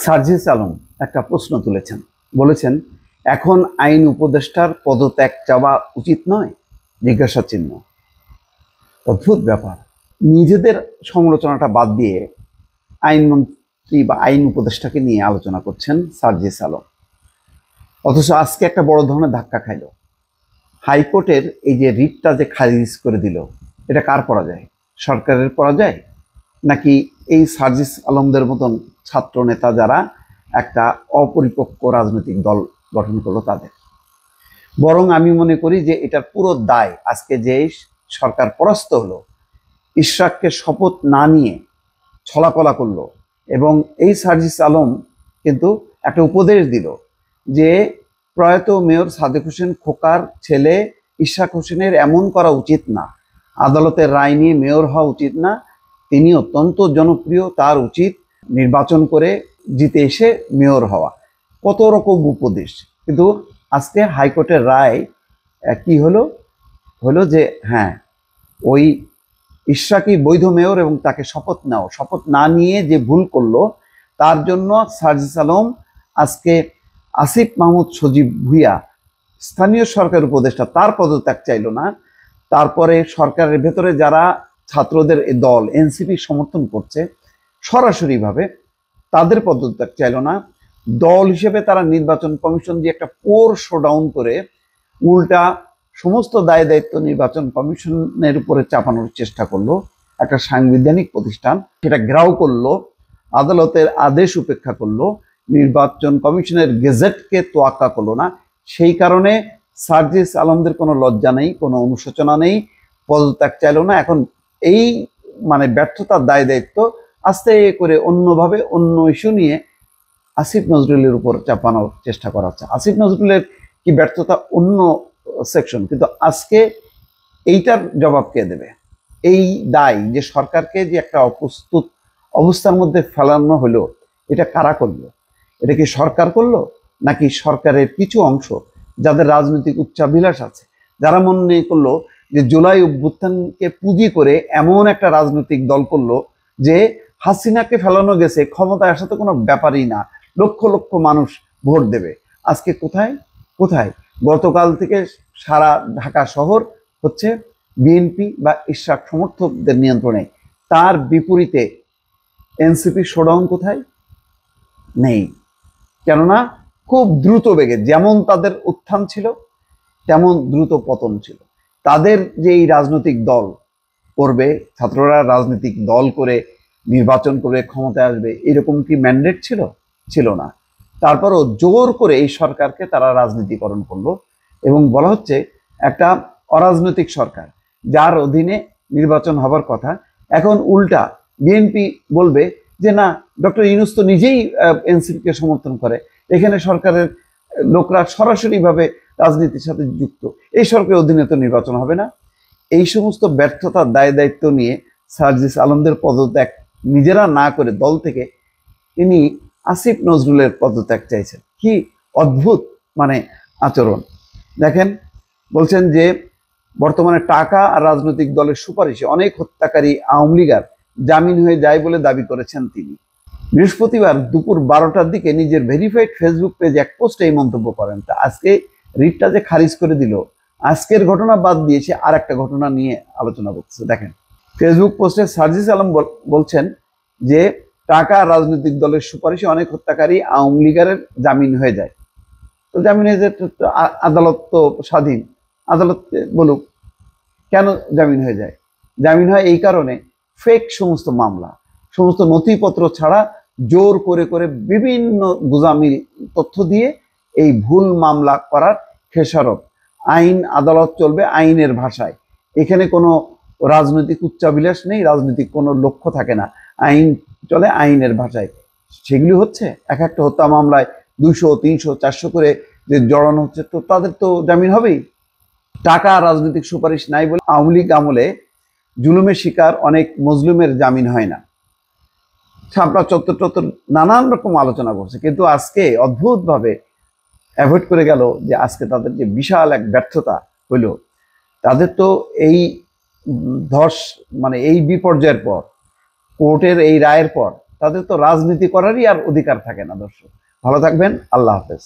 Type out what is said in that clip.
সার্জিস আলম একটা প্রশ্ন তুলেছেন, বলেছেন এখন আইন উপদেষ্টার পদত্যাগ চাওয়া উচিত নয়, জিজ্ঞাসা চিহ্ন। অদ্ভুত ব্যাপার, নিজেদের সমালোচনাটা বাদ দিয়ে আইনমন্ত্রী বা আইন উপদেষ্টাকে নিয়ে আলোচনা করছেন সার্জিস আলম। অথচ আজকে একটা বড় ধরনের ধাক্কা খাইল। হাইকোর্টের এই যে রিটটা যে খারিজ করে দিল, এটা কার পরাজয়? সরকারের পরাজয়, নাকি এই সার্জিস আলমদের মতন ছাত্র নেতা যারা একটা অপরিপক্ক রাজনৈতিক দল গঠন করলো তাদের? বরং আমি মনে করি যে এটার পুরো দায় আজকে যে সরকার পরাস্ত হলো, ইশরাককে শপথ না নিয়ে ছলাকলা করলো, এবং এই সার্জিস আলম কিন্তু একটা উপদেশ দিল যে প্রয়াত মেয়র সাদেক হোসেন খোকার ছেলে ইশরাক হোসেনের এমন করা উচিত না, আদালতের রায় নিয়ে মেয়র হওয়া উচিত না, তিনি অত্যন্ত জনপ্রিয়, তার উচিত নির্বাচন করে জিতে এসে মেয়র হওয়া। কত রকম উপদেশ। কিন্তু আজকে হাইকোর্টের রায় কি হলো? হলো যে হ্যাঁ, ওই ইশরাকই বৈধ মেয়র এবং তাকে শপথ না নিয়ে যে ভুল করলো তার জন্য সার্জিস আলম আজকে আসিফ মাহমুদ সজীব ভুইয়া, স্থানীয় সরকার উপদেষ্টা, তার পদত্যাগ চাইল না। তারপরে সরকারের ভেতরে যারা ছাত্রদের এই দল এনসিপি সমর্থন করছে সরাসরিভাবে, তাদের পদত্যাগ চাইল না। দল হিসেবে তারা নির্বাচন কমিশন দিয়ে একটা পোর শোডাউন করে উল্টা সমস্ত দায় দায়িত্ব নির্বাচন কমিশনের উপরে চাপানোর চেষ্টা করলো। একটা সাংবিধানিক প্রতিষ্ঠান সেটা ঘেরাও করলো, আদালতের আদেশ উপেক্ষা করলো, নির্বাচন কমিশনের গেজেটকে তোয়াক্কা করলো না। সেই কারণে সার্জিস আলমদের কোনো লজ্জা নেই, কোনো অনুশোচনা নেই, পদত্যাগ চাইল না। এখন এই ব্যর্থতার দায় দায়িত্ব আস্তে করে অন্যভাবে অন্য ইস্যু নিয়ে আসিফ নজরুলের উপর চাপানোর চেষ্টা করা হচ্ছে। আসিফ নজরুলের কি ব্যর্থতা অন্য সেকশন, কিন্তু আজকে এইটার জবাব কে দেবে? এই দায় যে সরকারকে যে একটা অপ্রস্তুত অবস্থার মধ্যে ফেলানো হলো, এটা কারা করলো? এটা কি সরকার করলো, নাকি সরকারের কিছু অংশ যাদের রাজনৈতিক উচ্চাভিলাষ আছে, যারা মনে করলো যে জুলাই অভ্যুত্থানকে পুঁজি করে এমন একটা রাজনৈতিক দল করলো যে হাসিনাকে ফেলানো গেছে, ক্ষমতায় আসা তো কোনো ব্যাপারই না, লক্ষ লক্ষ মানুষ ভোট দেবে। আজকে কোথায় কোথায় গতকাল থেকে সারা ঢাকা শহর হচ্ছে বিএনপি বা ইশরাক সমর্থকদের নিয়ন্ত্রণে। তার বিপরীতে এনসিপি শোডাউন কোথায়? নেই। কেননা খুব দ্রুত বেগে যেমন তাদের উত্থান ছিল তেমন দ্রুত পতন ছিল। তাদের যে এই রাজনৈতিক দল করবে, ছাত্ররা রাজনৈতিক দল করে নির্বাচন করে ক্ষমতায় আসবে, এরকম কি ম্যান্ডেট ছিল? ছিল না। তারপরও জোর করে এই সরকারকে তারা রাজনীতিকরণ করলো এবং বলা হচ্ছে একটা অরাজনৈতিক সরকার যার অধীনে নির্বাচন হবার কথা। এখন উল্টা বিএনপি বলবে যে না, ডক্টর ইউনূস তো নিজেই এনসিপিকে সমর্থন করে, এখানে সরকারের লোকরা সরাসরিভাবে রাজনীতির সাথে যুক্ত, এই সরকারের অধীনে তো নির্বাচন হবে না। এই সমস্ত ব্যর্থতার দায় দায়িত্ব নিয়ে সার্জিস আলমদের পদত্যাগ নিজেরা না করে দল থেকে তিনি আসিফ নজরুলের পদত্যাগ চাইছেন। কি অদ্ভুত আচরণ! দেখেন, বলছেন যে বর্তমানে টাকা আর রাজনৈতিক দলের সুপারিশে অনেক হত্যাকারী আওয়ামী লীগার জামিন হয়ে যায় বলে দাবি করেছেন তিনি। বৃহস্পতিবার দুপুর 12টার দিকে নিজের ভেরিফাইড ফেসবুক পেজে এক পোস্টে এই মন্তব্য করেন। তা আজকে রিটটা যে খারিজ করে দিল, আজকের ঘটনা বাদ দিয়েছে আর একটা ঘটনা নিয়ে আলোচনা করতেছে। দেখেন, ফেসবুক পোস্টে সার্জিস আলম বলছেন যে টাকা রাজনৈতিক দলের সুপারিশে অনেক হত্যাকারী আওয়ামী লীগের জামিন হয়ে যায়। তো জামিন হয়ে যায়, আদালত তো স্বাধীন, আদালত বলুক কেন জামিন হয়ে যায়। জামিন হয় এই কারণে, ফেক সমস্ত মামলা, সমস্ত নথিপত্র ছাড়া জোর করে করে বিভিন্ন গুজামিল তথ্য দিয়ে এই ভুল মামলা করার খেসারত। আইন আদালত চলবে আইনের ভাষায়, এখানে কোনো রাজনৈতিক উচ্চাভিলাষ নেই, রাজনৈতিক কোনো লক্ষ্য থাকে না, আইন চলে আইনের ভাষায়। সেগুলি হচ্ছে এক একটা হত্যা মামলায় 200, 300, 400 করে যে জড়ানো হচ্ছে, তো তাদের তো জামিন হবেই। টাকা রাজনৈতিক সুপারিশ নাই বলে আওয়ামী লীগ আমলে জুলুমের শিকার অনেক মজলুমের জামিন হয় না। ছাপড়া চত্বর নানান রকম আলোচনা করছে, কিন্তু আজকে অদ্ভুতভাবে অ্যাভয়েড করে গেল যে আজকে তাদের যে বিশাল এক ব্যর্থতা হইল। তাদের তো এই এই বিপর্যয়ের পর, কোর্টের এই রায়ের পর তাদের তো রাজনীতি করারই আর অধিকার থাকে না। দর্শক ভালো থাকবেন, আল্লাহ হাফেজ।